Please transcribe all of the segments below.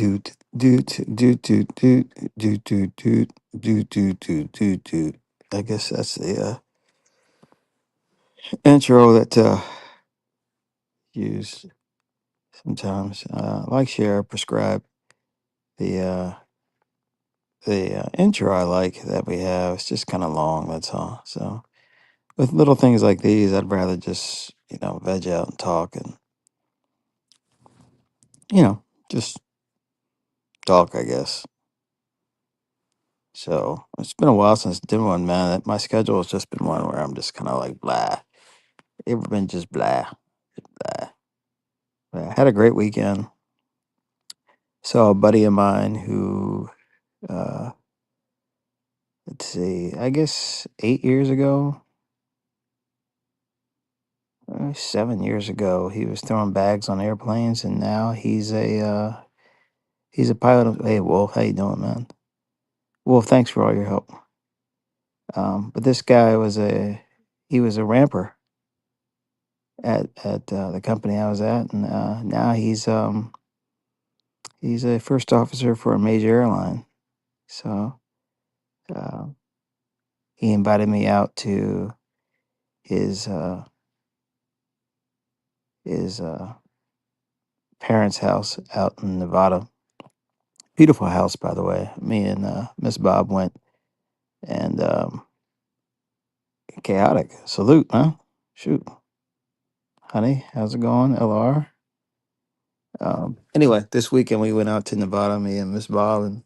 Doot doot doot doot doot doot doot doot doot doot doot doot doot. I guess that's the intro that use sometimes. Like share prescribe the intro I like that we have. It's just kind of long. That's all. So with little things like these, I'd rather just veg out and talk and just talk. I guess. So it's been a while since I did one, man. My schedule has just been one where I'm just kind of like blah. Ever been just blah, blah. But I had a great weekend. Saw a buddy of mine who, uh, let's see, I guess 8 years ago, 7 years ago, he was throwing bags on airplanes, and now he's a pilot. Hey, Wolf, how you doing, man? Wolf, thanks for all your help. But this guy he was a ramper at the company I was at, and now he's a first officer for a major airline. So uh, he invited me out to his uh, his parents' house out in Nevada. Beautiful house, by the way. Me and Miss Bob went, and chaotic. Salute, huh? Shoot, honey, how's it going, LR? Anyway, this weekend we went out to Nevada, me and Miss Bob, and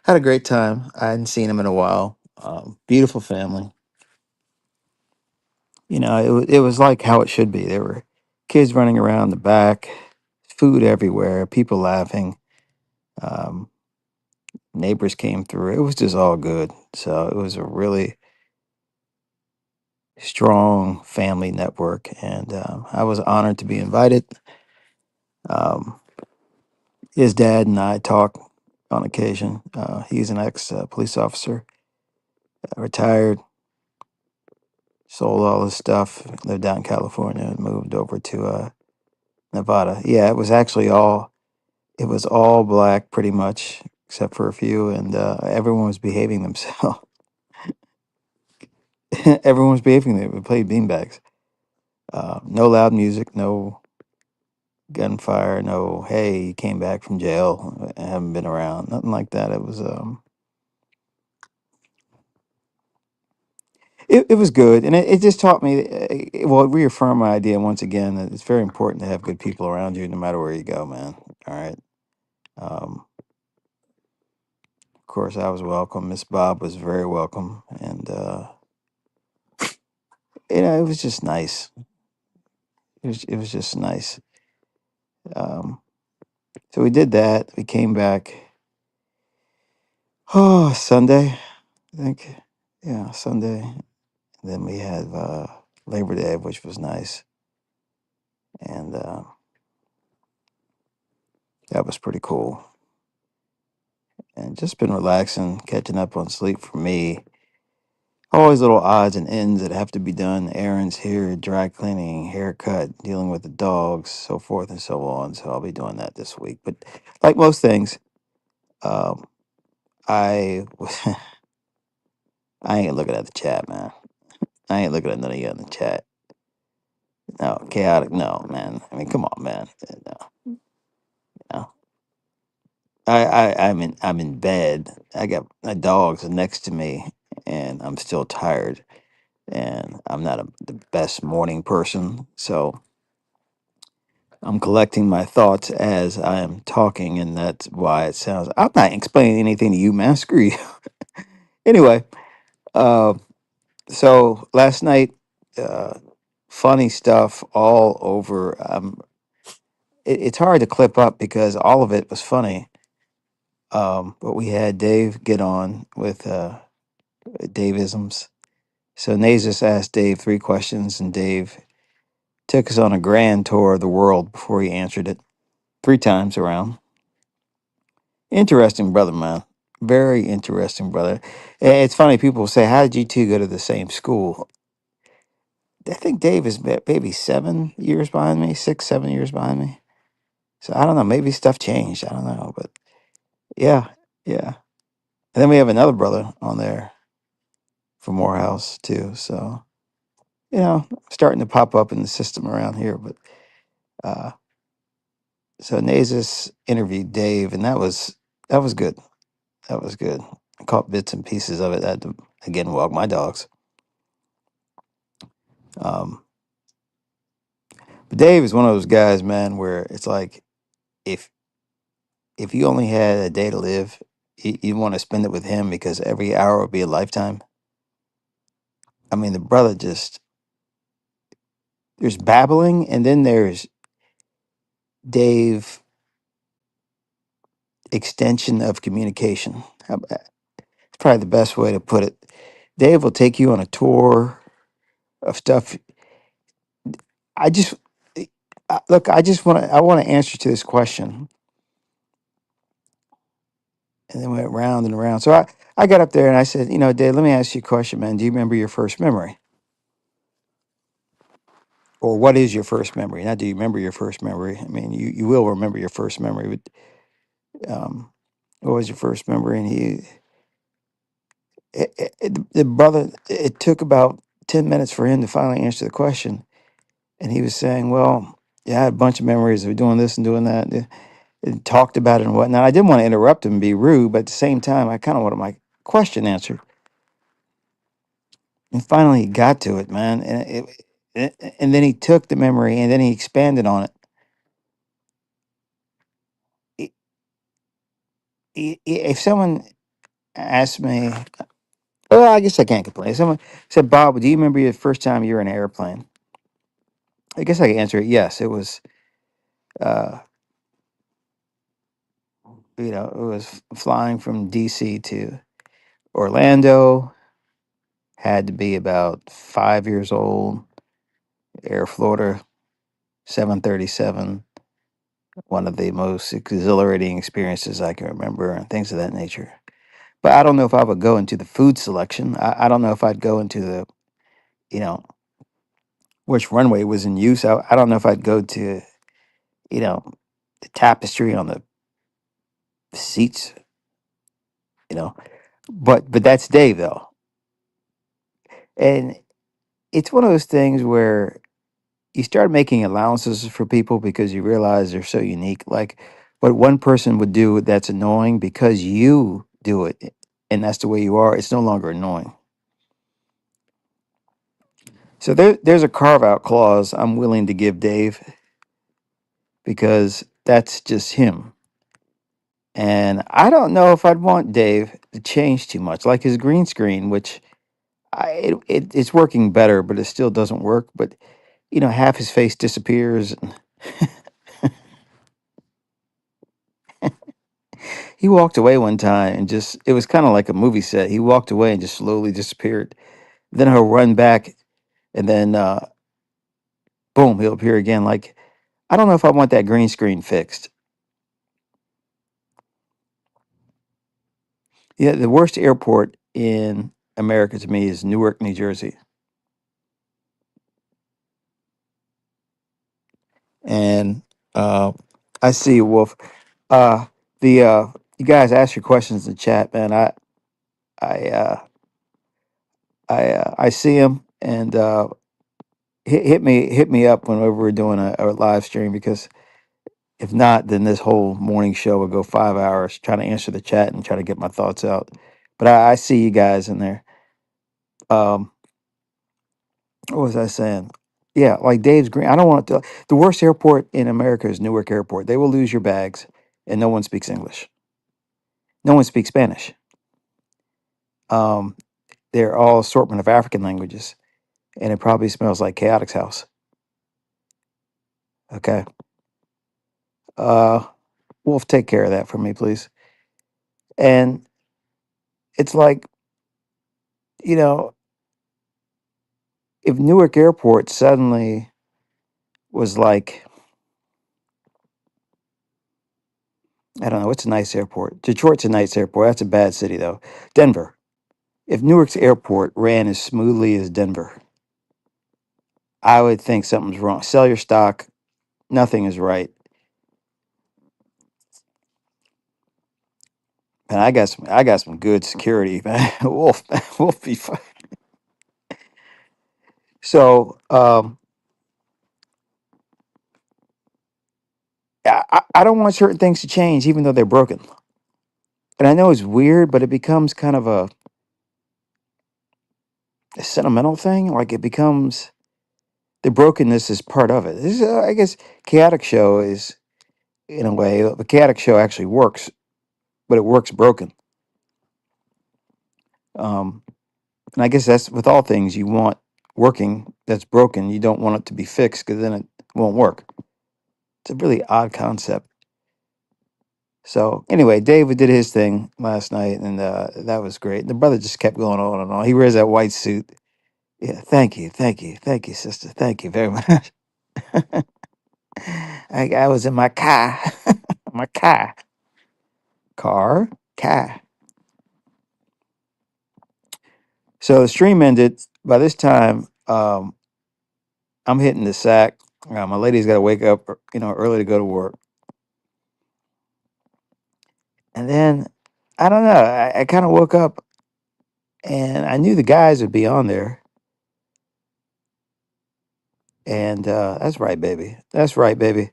had a great time. I hadn't seen him in a while. Beautiful family. It was like how it should be. There were kids running around the back, food everywhere, people laughing. Um, Neighbors came through. It was just all good. So it was a really strong family network, and I was honored to be invited. Um, his dad and I talk on occasion. He's an ex police officer, retired, sold all his stuff, lived out in California, and moved over to Nevada. Yeah, it was all black pretty much, except for a few, and everyone was behaving themselves. Everyone was behaving. They played beanbags. No loud music, no gunfire, no, hey, you came back from jail, I haven't been around, nothing like that. It was good, and it just taught me, well, it reaffirmed my idea once again that it's very important to have good people around you no matter where you go, man. All right. Of course, I was welcome. Miss Bob was very welcome, and it was just nice. It was just nice. Um, so we did that. We came back. Oh, Sunday, I think. Yeah, Sunday. Then we had Labor Day, which was nice, and that was pretty cool. And just been relaxing, catching up on sleep for me. Always little odds and ends that have to be done. Errands here, dry cleaning, haircut, dealing with the dogs, so forth and so on. So I'll be doing that this week. But like most things, um, I I ain't looking at the chat, man. I ain't looking at none of you in the chat. No, chaotic. No, man. I mean, come on, man. No, no. I'm in bed. I got my dogs next to me, and I'm still tired, and I'm not the best morning person, so I'm collecting my thoughts as I am talking, and that's why it sounds. I'm not explaining anything to you, man. Screw you. Anyway, uh, so last night, uh, funny stuff all over. It's hard to clip up because all of it was funny. But we had Dave get on with Daveisms. So Nazus asked Dave three questions, and Dave took us on a grand tour of the world before he answered it three times around. Interesting brother, man. Very interesting brother. It's funny, people say, how did you two go to the same school? I think Dave is maybe 7 years behind me, 6, 7 years behind me. So I don't know. Maybe stuff changed. I don't know. But Yeah, yeah. And then we have another brother on there from Morehouse too. So starting to pop up in the system around here. But uh, so Nazis interviewed Dave, and that was good. That was good. I caught bits and pieces of it. I had to again walk my dogs. Um, but Dave is one of those guys, man, where it's like if if you only had a day to live, you want to spend it with him because every hour would be a lifetime. I mean, the brother just there's babbling, and then there's Dave extension of communication. It's probably the best way to put it. Dave will take you on a tour of stuff. I just look. I want to answer to this question, and then went round and around. So I got up there and I said, Dave, let me ask you a question, man. Do you remember your first memory, or what is your first memory? Not do you remember your first memory? I mean, you will remember your first memory, but what was your first memory? And the brother, it took about 10 minutes for him to finally answer the question, and he was saying, well. Yeah, I had a bunch of memories of doing this and doing that. And talked about it and whatnot. I didn't want to interrupt him and be rude, but at the same time, I kind of wanted my question answered. And finally, he got to it, man. And then he took the memory and then he expanded on it. I- If someone asked me, well, I guess I can't complain. If someone said, Bob, do you remember your first time you were in an airplane? I guess I could answer it. Yes, it was. Uh, it was flying from DC to Orlando. Had to be about 5 years old. Air Florida 737, one of the most exhilarating experiences I can remember, and things of that nature. But I don't know if I would go into the food selection. I don't know if I'd go into the, you know, which runway was in use. I don't know if I'd go to, you know, the tapestry on the seats, you know. But that's Dave though, and it's one of those things where you start making allowances for people because you realize they're so unique. Like what one person would do that's annoying because you do it and that's the way you are, it's no longer annoying. So there's a carve out clause I'm willing to give Dave because that's just him. And I don't know if I'd want Dave to change too much, like his green screen, which it's working better, but it still doesn't work. But half his face disappears. And he walked away one time and just, it was kind of like a movie set. He walked away and just slowly disappeared. Then he'll run back and then, boom, he'll appear again. Like, I don't know if I want that green screen fixed. Yeah, the worst airport in America to me is Newark, New Jersey. And I see Wolf. Uh, the you guys ask your questions in the chat, man. I uh, I see them and hit me up whenever we're doing a live stream because if not, then this whole morning show will go 5 hours trying to answer the chat and try to get my thoughts out. But I see you guys in there. Um, what was I saying? Yeah, like Dave's Green. I don't want to. The worst airport in America is Newark Airport. They will lose your bags, and no one speaks English. No one speaks Spanish. Um, they're all assortment of African languages, and it probably smells like Chaotic's house. Okay, uh, Wolf, take care of that for me, please. And it's like you know, if Newark Airport suddenly was like, I don't know, it's a nice airport. Detroit's a nice airport. That's a bad city though. Denver. If Newark's airport ran as smoothly as Denver, I would think something's wrong. Sell your stock. Nothing is right. And I got some good security, man. Wolf be fine. So I don't want certain things to change, even though they're broken. And I know it's weird, but it becomes kind of a sentimental thing. Like it becomes the brokenness is part of it. This is, I guess, chaotic show is in a way. The chaotic show actually works, but it works broken. Um, and I guess that's with all things you want working that's broken. You don't want it to be fixed because then it won't work. It's a really odd concept. So anyway, David did his thing last night, and that was great. The brother just kept going on and on. He wears that white suit. Yeah, thank you, sister. Thank you very much. I was in my car, my car. So the stream ended. By this time, I'm hitting the sack. My lady's got to wake up, early to go to work, and then I don't know. I kind of woke up, and I knew the guys would be on there, and that's right, baby. That's right, baby.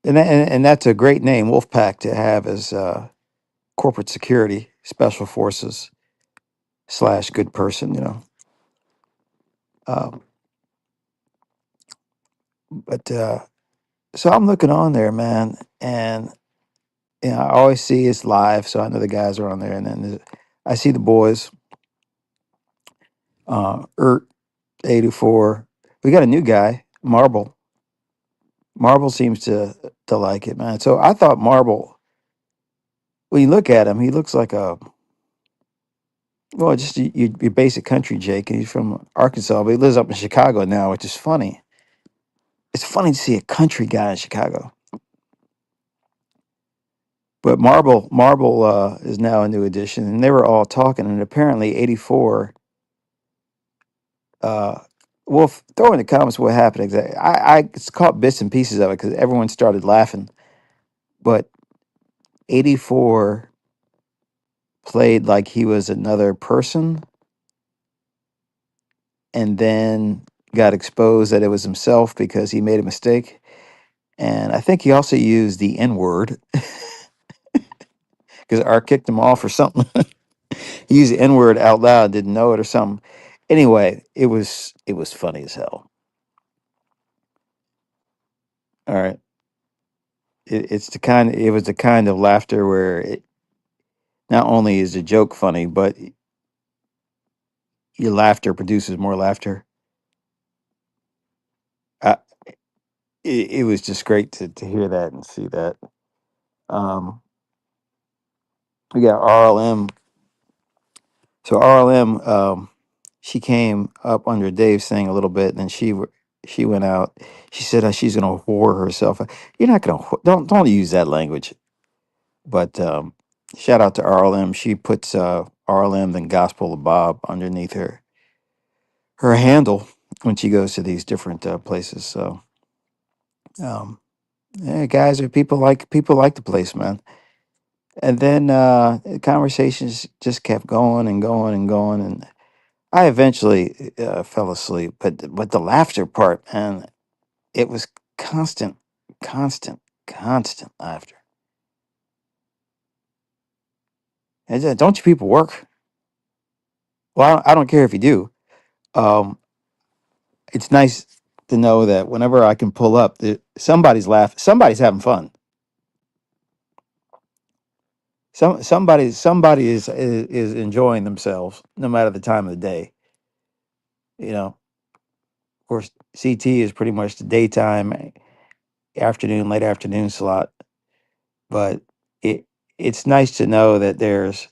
And that's a great name, Wolfpack, to have as corporate security, special forces slash good person. Um, but so I'm looking on there, man, and I always see it's live, so I know the guys are on there, and then I see the boys, Ert 84. We got a new guy, Marble. Marble seems to like it, man. So I thought Marble, when you look at him, he looks like just your basic country Jake, and he's from Arkansas, but he lives up in Chicago now, which is funny. It's funny to see a country guy in Chicago. But Marble is now a new addition, and they were all talking, and apparently 84. Wolf, throw in the comments what happened exactly. I it's caught bits and pieces of it because everyone started laughing. But 84 played like he was another person, and then got exposed that it was himself because he made a mistake. And I think he also used the N word because Art kicked him off or something. He used the N word out loud, didn't know it or something. Anyway, it was funny as hell. All right, it was the kind of laughter where not only is the joke funny, but your laughter produces more laughter. I, it was just great to hear that and see that. Um, we got RLM. So RLM, she came up under Dave's thing a little bit, and then she went out. She said she's going to whore herself. You're not going to don't use that language. But shout out to RLM. She puts RLM then Gospel of Bob underneath her handle when she goes to these different places. So um, yeah, guys, are people like the place, man. And then the conversations just kept going and going and going, and I eventually fell asleep. But the laughter part, man, it was constant, constant, constant laughter. And don't you people work? Well, I don't care if you do. Um, it's nice to know that whenever I can pull up, somebody's having fun. Somebody is enjoying themselves, no matter the time of the day. Of course, CT is pretty much the daytime, afternoon, late afternoon slot. But it's nice to know that there's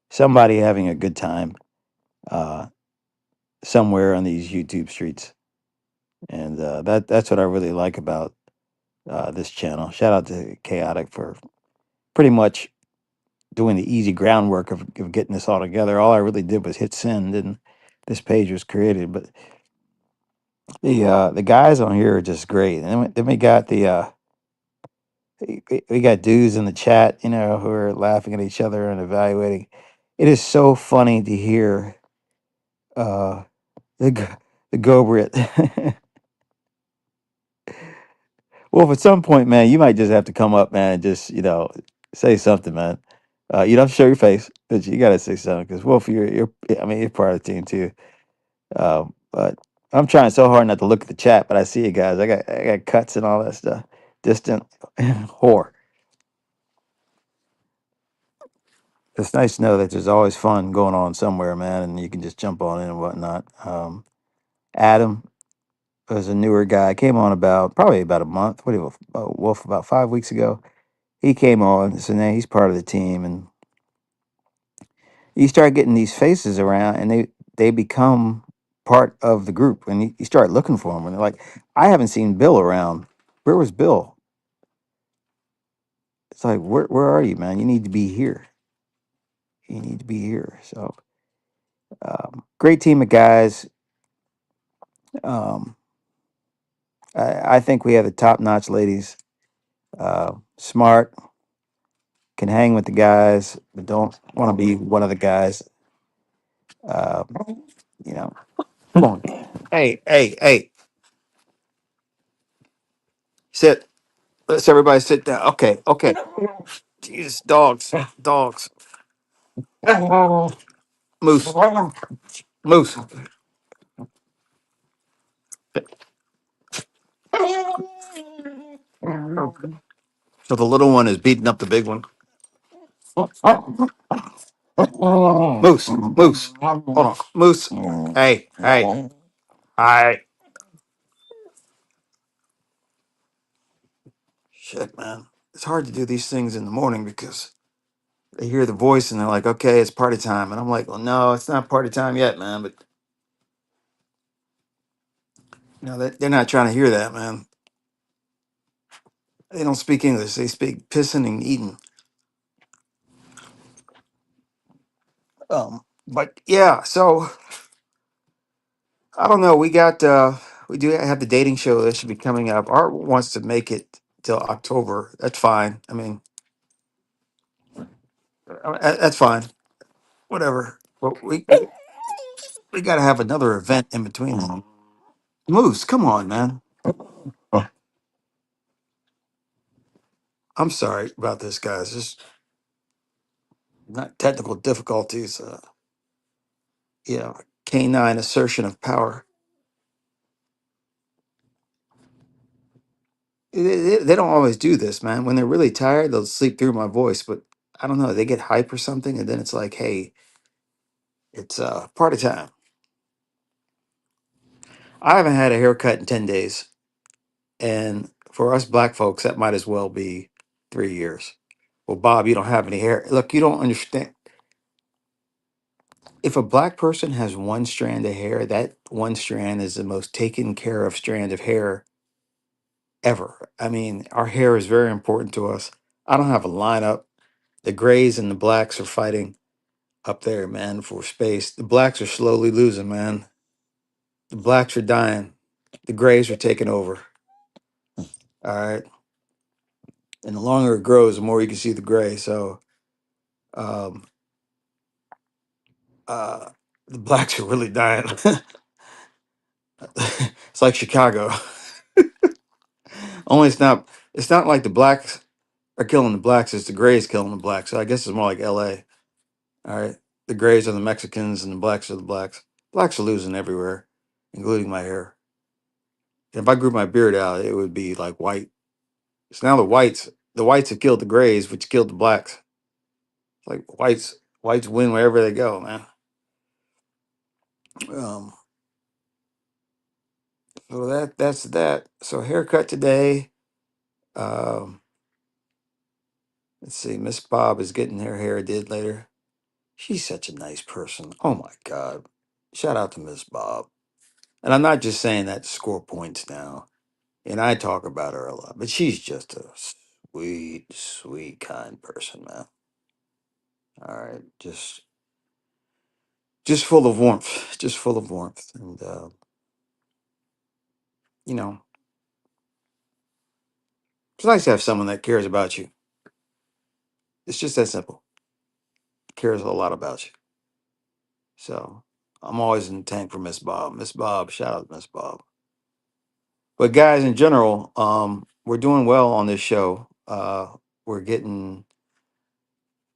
somebody having a good time uh, somewhere on these YouTube streets, and that's what I really like about this channel. Shout out to Chaotic for pretty much doing the easy groundwork of getting this all together. All I really did was hit send, and this page was created. But the guys on here are just great. And then we got We got dudes in the chat, who are laughing at each other and evaluating. It is so funny to hear uh, the the Gobrit. Well, at some point, man, you might just have to come up, man, and just say something, man. You don't have to show your face, but you got to say something because Wolf, I mean, you're part of the team too. But I'm trying so hard not to look at the chat, but I see you guys. I got cuts and all that stuff. Distant whore. It's nice to know that there's always fun going on somewhere, man, and you can just jump on in and whatnot. Adam was a newer guy. Came on probably about a month. What do you Wolf about 5 weeks ago? He came on, so now he's part of the team, and you start getting these faces around, and they become part of the group, and you start looking for them, and they're like, I haven't seen Bill around. Where was Bill? It's like, where are you, man? You need to be here. You need to be here. So, great team of guys. Um, I think we have the top notch ladies. Smart, can hang with the guys, but don't want to be one of the guys. Uh, you know, come on. Hey, hey, hey, sit. Let's everybody sit down. Okay, okay. Jesus, dogs, dogs. Moose, moose. So the little one is beating up the big one. Moose, moose. Hold on, moose. Hey, hey, hi. Shit, man. It's hard to do these things in the morning because they hear the voice and they're like, okay, it's party time. And I'm like, well, no, it's not party time yet, man. But, they're not trying to hear that, man. They don't speak English. They speak pissing and eating. But yeah, so I don't know. We do have the dating show that should be coming up. Art wants to make it till October. That's fine. I mean, that's fine. Whatever. But we got to have another event in between them. Moose, come on, man. I'm sorry about this, guys. Just not technical difficulties. Canine assertion of power. They don't always do this, man. When they're really tired, they'll sleep through my voice. But I don't know. They get hype or something, and then it's like, hey, it's party time. I haven't had a haircut in 10 days, and for us black folks, that might as well be 3 years. Well, Bob, you don't have any hair. Look, you don't understand. If a black person has one strand of hair, that one strand is the most taken care of strand of hair ever. I mean, our hair is very important to us. I don't have a lineup. The grays and the blacks are fighting up there, man, for space. The blacks are slowly losing, man. The blacks are dying. The grays are taking over. All right. And the longer it grows, the more you can see the gray. So um uh the blacks are really dying. It's like Chicago. Only it's not like the blacks are killing the blacks, it's the grays killing the blacks. So I guess it's more like LA. All right. The grays are the Mexicans and the blacks are the blacks. Blacks are losing everywhere, including my hair. If I grew my beard out, it would be like white. It's now the whites have killed the grays, which killed the blacks. It's like whites win wherever they go, man. Um, so that's that. So haircut today. Um, let's see. Miss Bob is getting her hair did later. She's such a nice person. Oh my God. Shout out to Miss Bob. And I'm not just saying that to score points now. And I talk about her a lot, but she's just a sweet, sweet, kind person, man. All right. Just full of warmth. Just full of warmth. And you know, nice to have someone that cares about you. It's just that simple. Cares a lot about you. So I'm always in the tank for Miss Bob. Miss Bob, shout out to Miss Bob. But guys, in general, we're doing well on this show. We're getting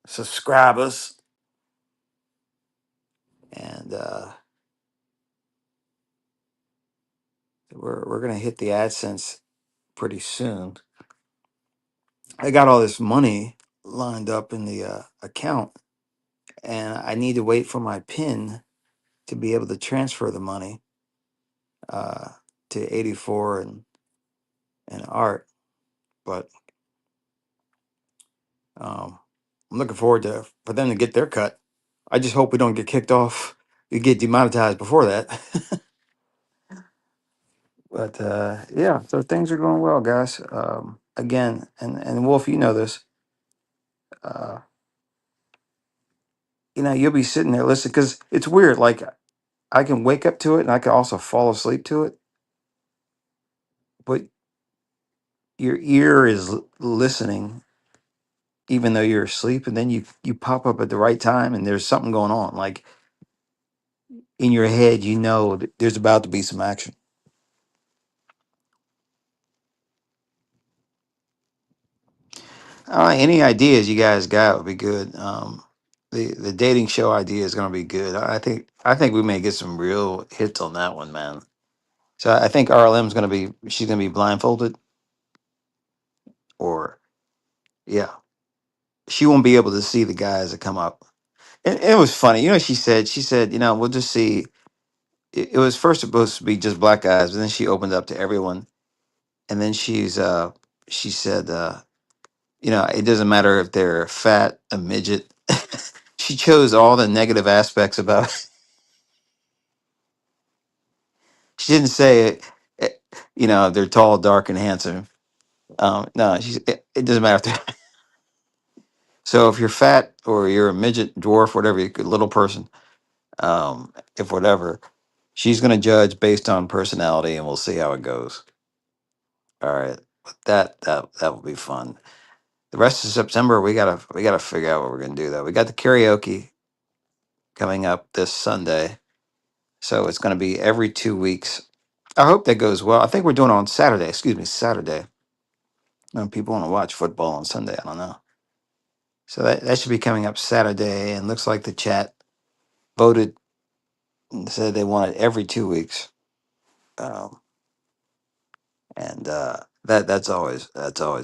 subscribers, and we're gonna hit the AdSense pretty soon. I got all this money lined up in the account, and I need to wait for my PIN to be able to transfer the money uh, to 84 and Art. But I'm looking forward to for them to get their cut. I just hope we don't get kicked off. We get demonetized before that. But yeah, so things are going well, guys. Again, and Wolf, you know this. Uh, you'll be sitting there listening because it's weird. Like I can wake up to it, and I can also fall asleep to it. But your ear is listening, even though you're asleep, and then you pop up at the right time, and there's something going on. Like in your head, that there's about to be some action. Any ideas you guys got would be good. The dating show idea is going to be good. I think we may get some real hits on that one, man. So I think RLM's going to be she's going to be blindfolded, or yeah, she won't be able to see the guys that come up. And it was funny, she said, we'll just see. It was first supposed to be just black guys, but then she opened up to everyone, and then she said, it doesn't matter if they're fat, a midget. She chose all the negative aspects about. She didn't say they're tall, dark, and handsome. No, it doesn't matter if they're. So if you're fat or you're a midget, dwarf, whatever, you little person, if whatever, she's gonna judge based on personality, and we'll see how it goes. All right, but that will be fun. The rest of September, we gotta figure out what we're gonna do. Though we got the karaoke coming up this Sunday, so it's gonna be every 2 weeks. I hope that goes well. I think we're doing it on Saturday. Excuse me, Saturday. People want to watch football on Sunday. I don't know. So that should be coming up Saturday, and looks like the chat voted and said they want it every 2 weeks. Um, and that's always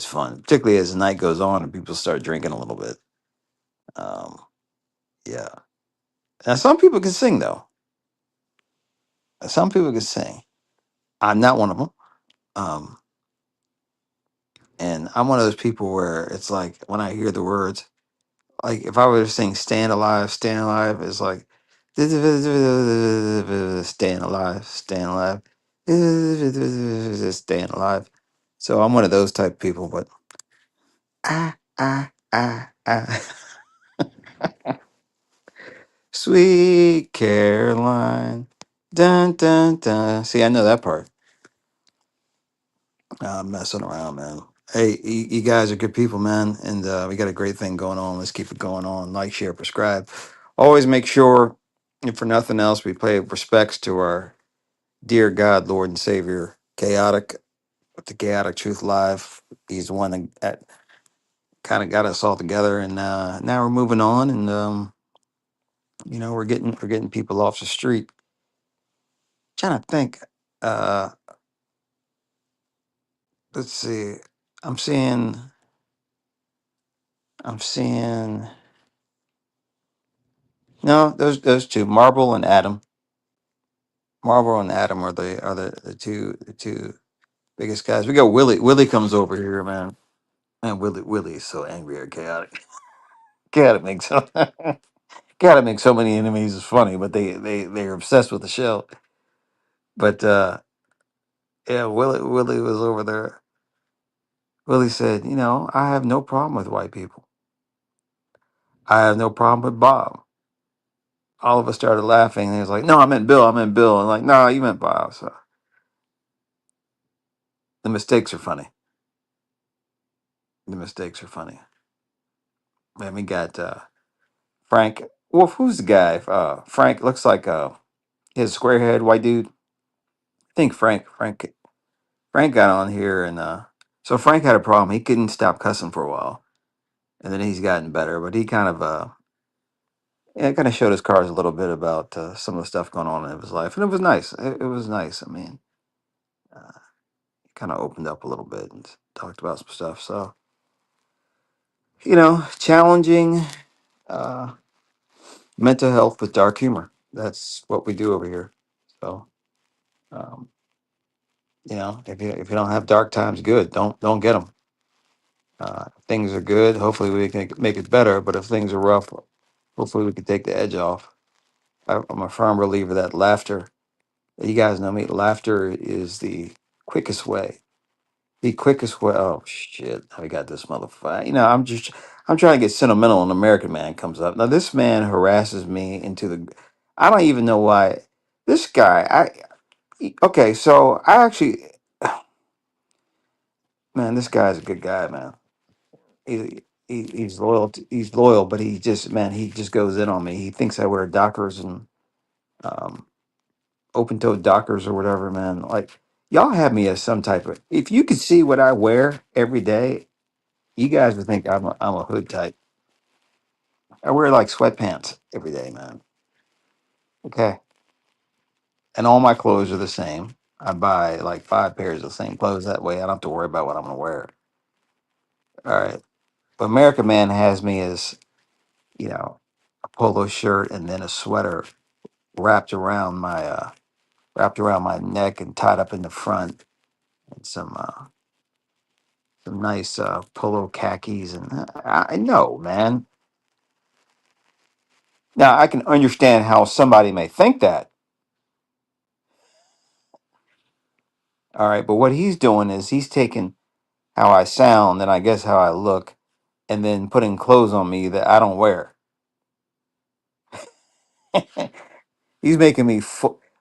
fun, particularly as the night goes on and people start drinking a little bit. Um, yeah. Now some people can sing though. Some people can sing. I'm not one of them. Um, and I'm one of those people where it's like when I hear the words. Like if I were to sing Stand Alive," it's like Staying Alive, Staying Alive. So I'm one of those type of people, but I, Sweet Caroline, dun dun dun. See, I know that part. I'm messing around, man. Hey, you guys are good people, man, and we got a great thing going on. Let's keep it going on. Like, share, prescribe. Always make sure, if for nothing else, we pay respects to our dear God, Lord and Savior, Chaotic, with the Chaotic Truth Live. He's the one that kind of got us all together, and now we're moving on, and we're getting people off the street. Trying to think. Uh, let's see. I'm seeing. I'm seeing. No, those two, Marble and Adam. Marble and Adam are the two biggest guys. We got Willie. Willie comes over here, man. Man, Willie is so angry at Chaotic. Chaotic makes so Chaotic makes so many enemies. It's funny, but they're obsessed with the show. But yeah, Willie was over there. Willie said, I have no problem with white people. I have no problem with Bob. All of us started laughing. And he was like, "No, I meant Bill. I meant Bill." And like, "No, you meant Bob." So the mistakes are funny. The mistakes are funny. Man, we got Frank. Wolf, who's the guy? Frank looks like his square head white dude. I think Frank got on here and so Frank had a problem. He couldn't stop cussing for a while, and then he's gotten better. But he kind of yeah, kind of showed his cards a little bit about some of the stuff going on in his life, and it was nice. It was nice. I mean, uh, he kind of opened up a little bit and talked about some stuff. So challenging uh, mental health with dark humor. That's what we do over here. So um, if you don't have dark times, good. Don't get them. If things are good, hopefully we can make it better. But if things are rough, hopefully we can take the edge off. I'm a firm believer that laughter. You guys know me. Laughter is the quickest way. The quickest way. Oh shit! I got this motherfucker. I'm trying to get sentimental. An American man comes up. Now this man harasses me into the. I don't even know why. This guy. Okay. So I actually, man, this guy's a good guy, man. He's loyal. He's loyal, but he just, man, he just goes in on me. He thinks I wear Dockers and um, open toed Dockers or whatever, man. Like y'all have me as some type of. If you could see what I wear every day, you guys would think I'm a hood type. I wear like sweatpants every day, man. Okay, and all my clothes are the same. I buy like 5 pairs of the same clothes. That way, I don't have to worry about what I'm gonna wear. All right, but American Man has me as a polo shirt and then a sweater wrapped around my neck and tied up in the front, and some nice polo khakis. And I know, man. Now I can understand how somebody may think that. All right, but what he's doing is he's taking how I sound and I guess how I look, and then putting clothes on me that I don't wear. He's making me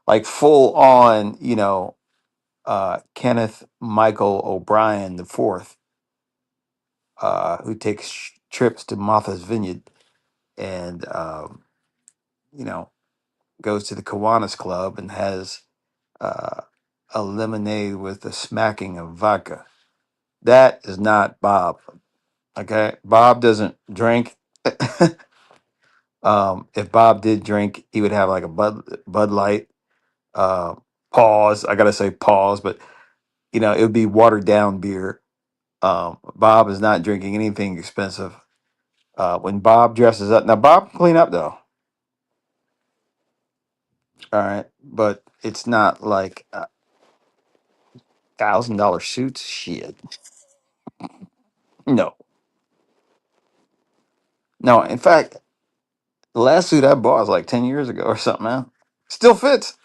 like full on, Kenneth Michael O'Brien the fourth, who takes trips to Martha's Vineyard and you know goes to the Kiwanis Club and has uh, a lemonade with a smacking of vodka. That is not Bob. Okay, Bob doesn't drink. If Bob did drink, he would have like a Bud Light. Uh, pause. I gotta say pause, but it would be watered down beer. Bob is not drinking anything expensive. When Bob dresses up, now Bob can clean up though. All right, but it's not like $1,000 suits. Shit, no, no. In fact, the last suit I bought was like 10 years ago or something. Man, still fits.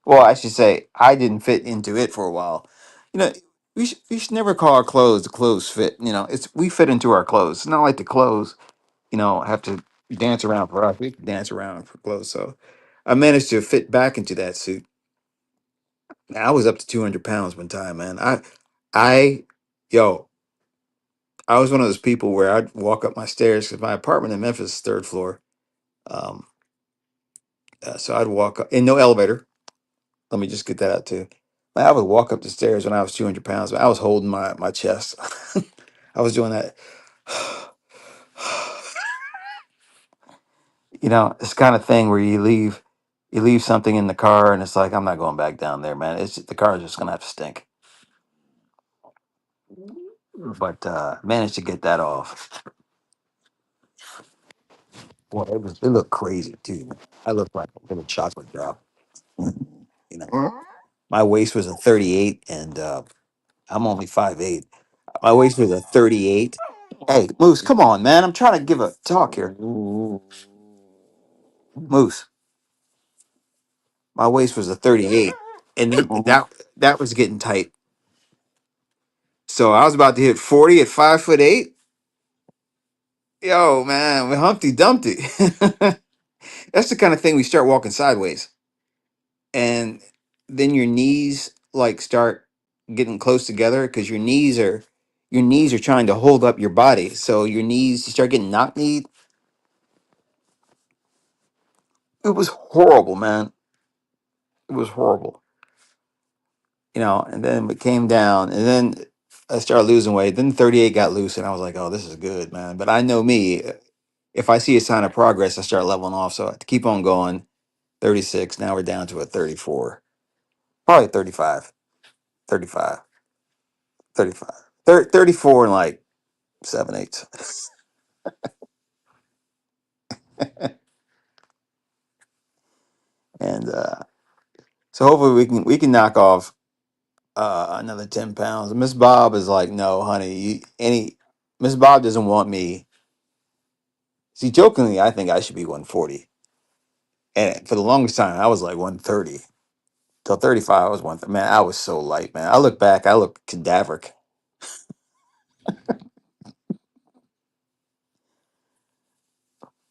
Well, I should say I didn't fit into it for a while. You know, we should never call our clothes the clothes fit. It's we fit into our clothes. It's not like the clothes, have to dance around for us. We can dance around for clothes. So I managed to fit back into that suit. I was up to 200 pounds one time, man. I, yo, I was one of those people where I'd walk up my stairs because my apartment in Memphis is third floor. Um, so I'd walk up in no elevator. Let me just get that out too. I would walk up the stairs when I was 200 pounds. I was holding my chest. I was doing that. It's kind of thing where you leave something in the car and it's like, I'm not going back down there, man. The car is just gonna have to stink. But managed to get that off. Boy, it looked crazy too. I looked like a little chocolate drop. You know, my waist was a 38, and I'm only 5'8". My waist was a 38. Hey, Moose, come on, man. I'm trying to give a talk here. Moose, my waist was a 38, and that was getting tight. So I was about to hit 40 at 5'8". Yo, man, with Humpty Dumpty. That's the kind of thing we start walking sideways, and then your knees like start getting close together because your knees are your knees are trying to hold up your body. So your knees, you start getting knock kneed. It was horrible, man. It was horrible. And then it came down, and then I started losing weight. Then 38 got loose, and I was like, oh, this is good, man. But I know me, if I see a sign of progress, I start leveling off. So I have to keep on going. 36, now we're down to a 34, probably 35, 35, 35, 34 and like 7/8. And so hopefully we can knock off another 10 pounds. Miss Bob is like, no, honey, Miss Bob doesn't want me. See, jokingly, I think I should be 140. And for the longest time, I was like 130. Till 35, I was man, I was so light, man. I look back, I look cadaveric.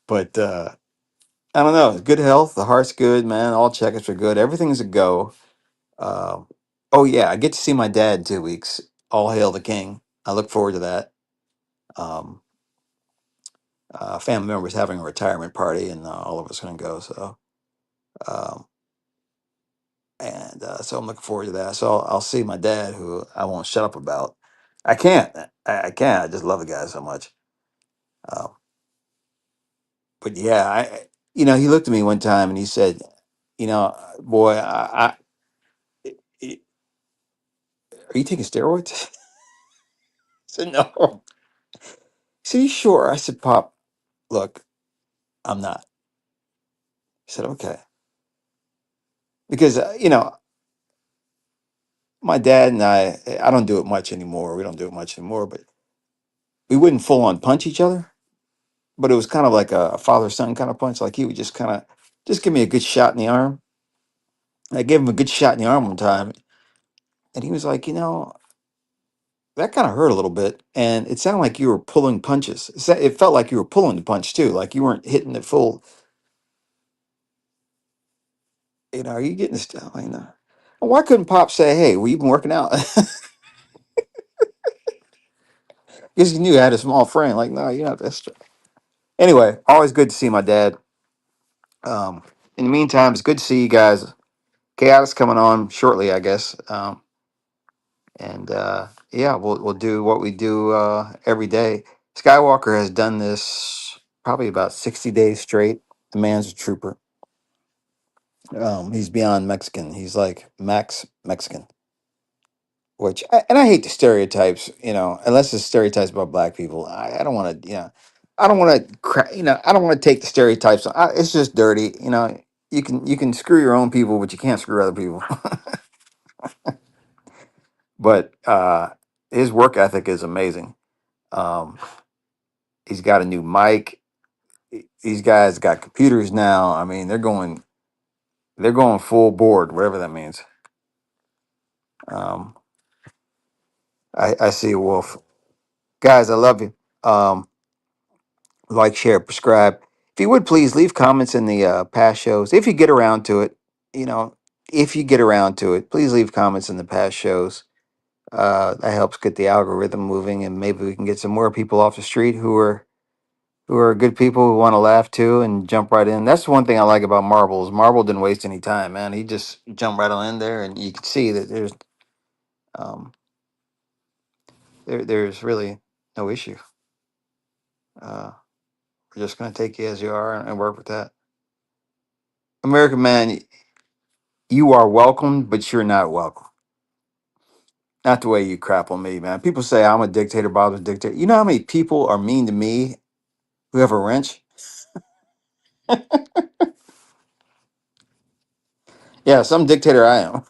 But I don't know. Good health, the heart's good, man. All checkups are good. Everything's a go. Um, oh yeah, I get to see my dad in 2 weeks. All hail the king. I look forward to that. Um, Family members having a retirement party, and all of us going to go. So, um, and so I'm looking forward to that. So I'll see my dad, who I won't shut up about. I can't. I can't. I just love the guy so much. Um, but yeah, he looked at me one time and he said, boy, are you taking steroids? I said, no. He said, you sure? I said, Pop, look, I'm not. He said, okay. Because, my dad and I don't do it much anymore. We don't do it much anymore, but we wouldn't full on punch each other. But it was kind of like a father son kind of punch. Like he would just kind of just give me a good shot in the arm. I gave him a good shot in the arm one time, and he was like, that kind of hurt a little bit. And it sounded like you were pulling punches. It felt like you were pulling the punch too, like you weren't hitting it full. Are you getting this down? Why couldn't Pop say, hey, well, you been working out? Because he knew I had a small frame. Like, no, you're not that strong. Anyway, always good to see my dad. Um, in the meantime, it's good to see you guys. Chaos coming on shortly, I guess. And yeah, we'll do what we do every day. Skywalker has done this probably about 60 days straight. The man's a trooper. He's beyond Mexican. He's like Max Mexican. And I hate the stereotypes, unless it's stereotypes about black people. I don't want to, I don't want to, I don't want to take the stereotypes. It's just dirty, You can screw your own people, but you can't screw other people. But his work ethic is amazing. Um, he's got a new mic. These guys got computers now. I mean, they're going full board, whatever that means. Um, I see a wolf, guys. I love you. Like, share, subscribe. If you would please leave comments in the past shows. If you get around to it, you know, if you get around to it, please leave comments in the past shows. That helps get the algorithm moving, and maybe we can get some more people off the street who are good people who want to laugh too and jump right in. That's the one thing I like about Marbles. Marble didn't waste any time, man. He just jumped right on in there, and you can see that um, there's really no issue. Uh, we're just going to take you as you are and work with that. American man, you are welcome, but you're not welcome. Not the way you crap on me, man. People say I'm a dictator, Bob's a dictator. You know how many people are mean to me who have a wrench? Yeah, some dictator I am.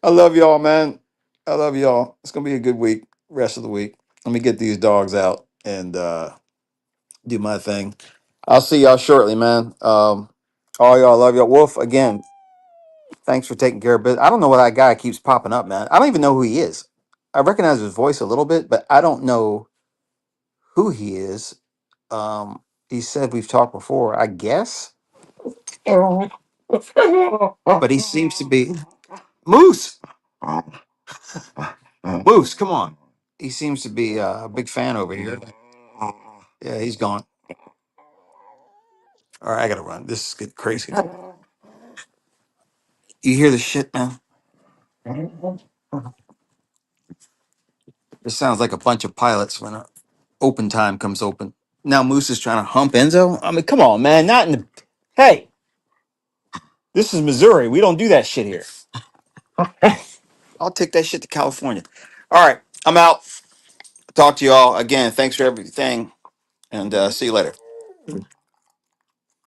I love y'all, man. I love y'all. It's gonna be a good week, rest of the week. Let me get these dogs out and do my thing. I'll see y'all shortly, man. All y'all, love y'all. Wolf, again, thanks for taking care of business. I don't know why that guy keeps popping up, man. I don't even know who he is. I recognize his voice a little bit, but I don't know who he is. He said we've talked before, I guess, but he seems to be Moose. Moose, come on. He seems to be a big fan over here. Yeah, he's gone. All right, I gotta run. This is getting crazy. You hear the shit, man? It sounds like a bunch of pilots when open time comes open. Now Moose is trying to hump Enzo. I mean, come on, man. Not in the. Hey, this is Missouri. We don't do that shit here. I'll take that shit to California. All right, I'm out. Talk to you all again. Thanks for everything, and see you later.